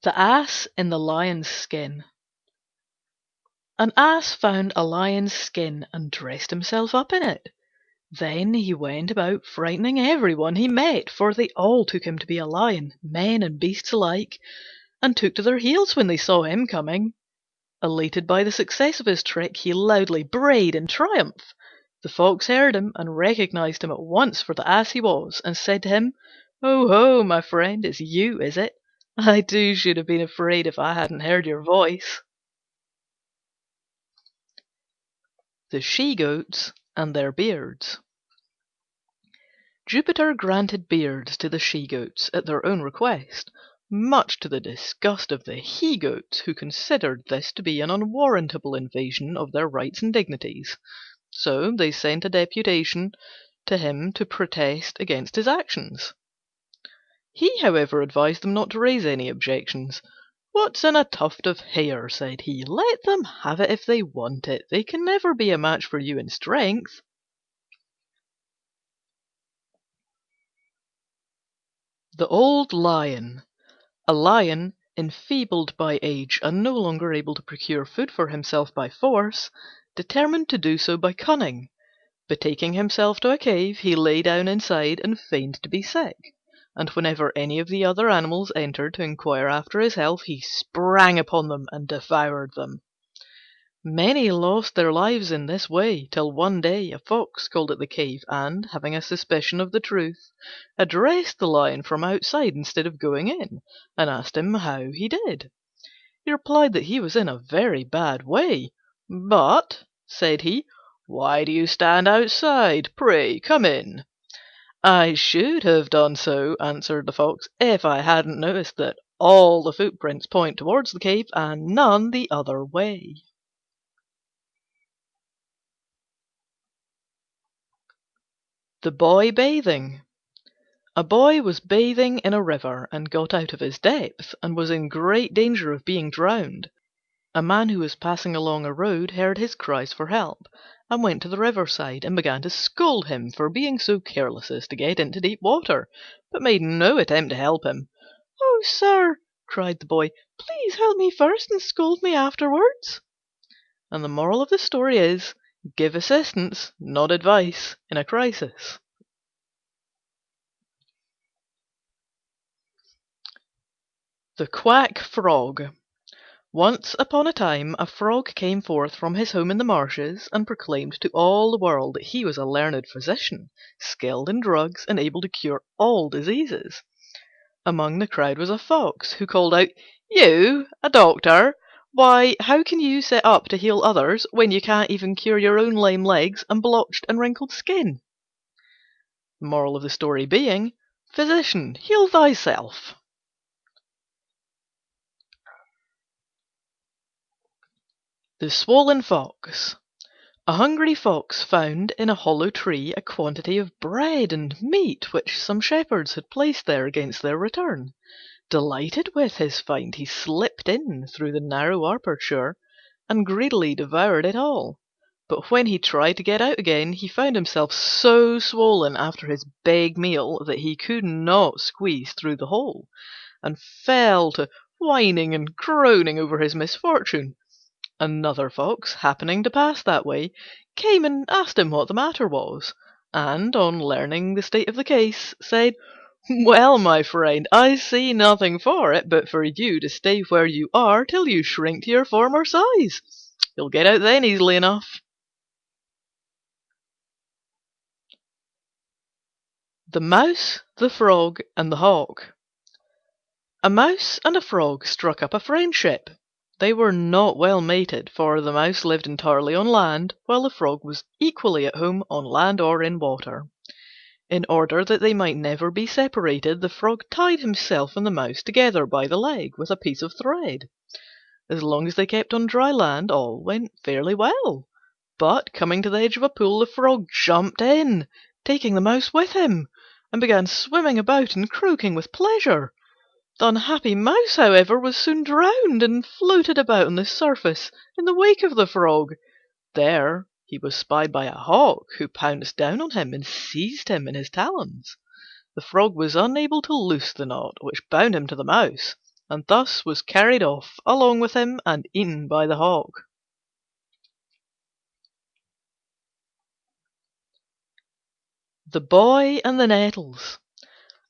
The Ass in the Lion's Skin. An Ass found a lion's skin and dressed himself up in it. Then he went about frightening everyone he met, for they all took him to be a lion, men and beasts alike, and took to their heels when they saw him coming. Elated by the success of his trick, he loudly brayed in triumph. The Fox heard him and recognized him at once for the Ass he was, and said to him, "Oh ho, my friend, it's you, is it? I too should have been afraid if I hadn't heard your voice." The She-Goats and their Beards. Jupiter granted beards to the She-Goats at their own request, much to the disgust of the He-Goats, who considered this to be an unwarrantable invasion of their rights and dignities. So they sent a deputation to him to protest against his actions. He, however, advised them not to raise any objections. "What's in a tuft of hair?" said he. "Let them have it if they want it. They can never be a match for you in strength." The Old Lion. A lion, enfeebled by age and no longer able to procure food for himself by force, determined to do so by cunning. Betaking himself to a cave, he lay down inside and feigned to be sick, and whenever any of the other animals entered to inquire after his health, he sprang upon them and devoured them. Many lost their lives in this way, till one day a Fox called at the cave, and, having a suspicion of the truth, addressed the Lion from outside instead of going in, and asked him how he did. He replied that he was in a very bad way. "But," said he, "why do you stand outside? Pray come in." "I should have done so," answered the Fox, "if I hadn't noticed that all the footprints point towards the cave and none the other way." The Boy Bathing. A boy was bathing in a river and got out of his depth, and was in great danger of being drowned. A man who was passing along a road heard his cries for help, and went to the riverside and began to scold him for being so careless as to get into deep water, but made no attempt to help him. "Oh, sir," cried the boy, "please help me first and scold me afterwards." And the moral of the story is, give assistance, not advice, in a crisis. The Quack Frog. Once upon a time a frog came forth from his home in the marshes and proclaimed to all the world that he was a learned physician, skilled in drugs and able to cure all diseases. Among the crowd was a Fox, who called out, "You, a doctor? Why, how can you set up to heal others when you can't even cure your own lame legs and blotched and wrinkled skin?" The moral of the story being, "Physician, heal thyself." The Swollen Fox. A hungry Fox found in a hollow tree a quantity of bread and meat which some shepherds had placed there against their return. Delighted with his find, he slipped in through the narrow aperture and greedily devoured it all. But when he tried to get out again, he found himself so swollen after his big meal that he could not squeeze through the hole, and fell to whining and groaning over his misfortune. Another Fox, happening to pass that way, came and asked him what the matter was, and, on learning the state of the case, said, "Well, my friend, I see nothing for it but for you to stay where you are till you shrink to your former size. You'll get out then easily enough." The Mouse, the Frog, and the Hawk. A Mouse and a Frog struck up a friendship. They were not well mated, for the Mouse lived entirely on land, while the Frog was equally at home on land or in water. In order that they might never be separated, the Frog tied himself and the Mouse together by the leg with a piece of thread. As long as they kept on dry land, all went fairly well. But coming to the edge of a pool, the Frog jumped in, taking the Mouse with him, and began swimming about and croaking with pleasure. The unhappy Mouse, however, was soon drowned, and floated about on the surface in the wake of the Frog. There he was spied by a Hawk, who pounced down on him and seized him in his talons. The Frog was unable to loose the knot which bound him to the Mouse, and thus was carried off along with him and eaten by the hog. The Boy and the Nettles.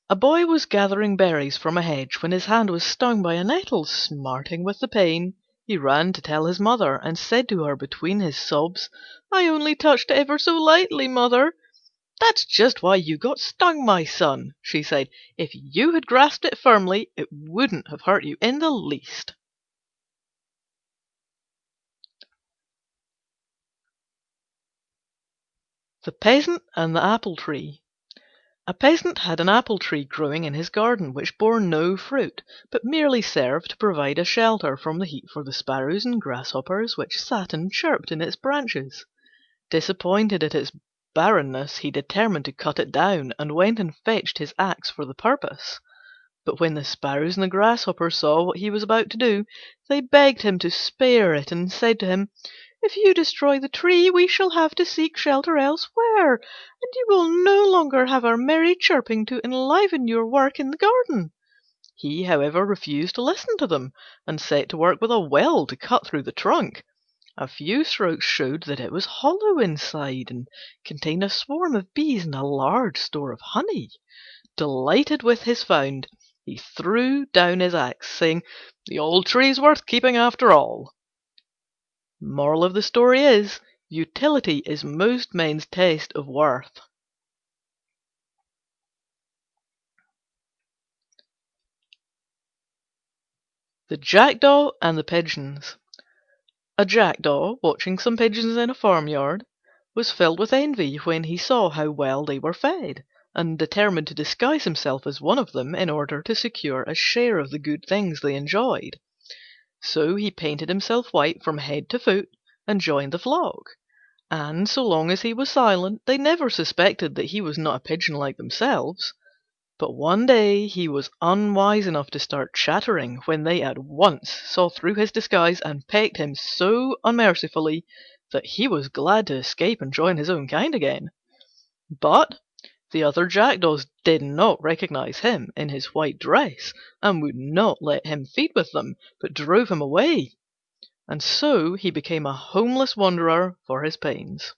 A boy was gathering berries from a hedge when his hand was stung by a nettle. Smarting with the pain, he ran to tell his mother, and said to her between his sobs, "I only touched it ever so lightly, mother." "That's just why you got stung, my son," she said. "If you had grasped it firmly, it wouldn't have hurt you in the least." The Peasant and the Apple Tree. A peasant had an apple tree growing in his garden, which bore no fruit, but merely served to provide a shelter from the heat for the sparrows and grasshoppers which sat and chirped in its branches. Disappointed at its barrenness, he determined to cut it down, and went and fetched his axe for the purpose. But when the sparrows and the grasshoppers saw what he was about to do, they begged him to spare it, and said to him, "If you destroy the tree, we shall have to seek shelter elsewhere, and you will no longer have our merry chirping to enliven your work in the garden." He, however, refused to listen to them, and set to work with a will to cut through the trunk. A few strokes showed that it was hollow inside, and contained a swarm of bees and a large store of honey. Delighted with his find, he threw down his axe, saying, "The old tree's worth keeping after all." Moral of the story is, utility is most men's test of worth. The Jackdaw and the Pigeons. A Jackdaw, watching some pigeons in a farmyard, was filled with envy when he saw how well they were fed, and determined to disguise himself as one of them in order to secure a share of the good things they enjoyed. So he painted himself white from head to foot and joined the flock. And so long as he was silent, they never suspected that he was not a pigeon like themselves. But one day he was unwise enough to start chattering, when they at once saw through his disguise and pecked him so unmercifully that he was glad to escape and join his own kind again. But the other jackdaws did not recognize him in his white dress, and would not let him feed with them, but drove him away. And so he became a homeless wanderer for his pains.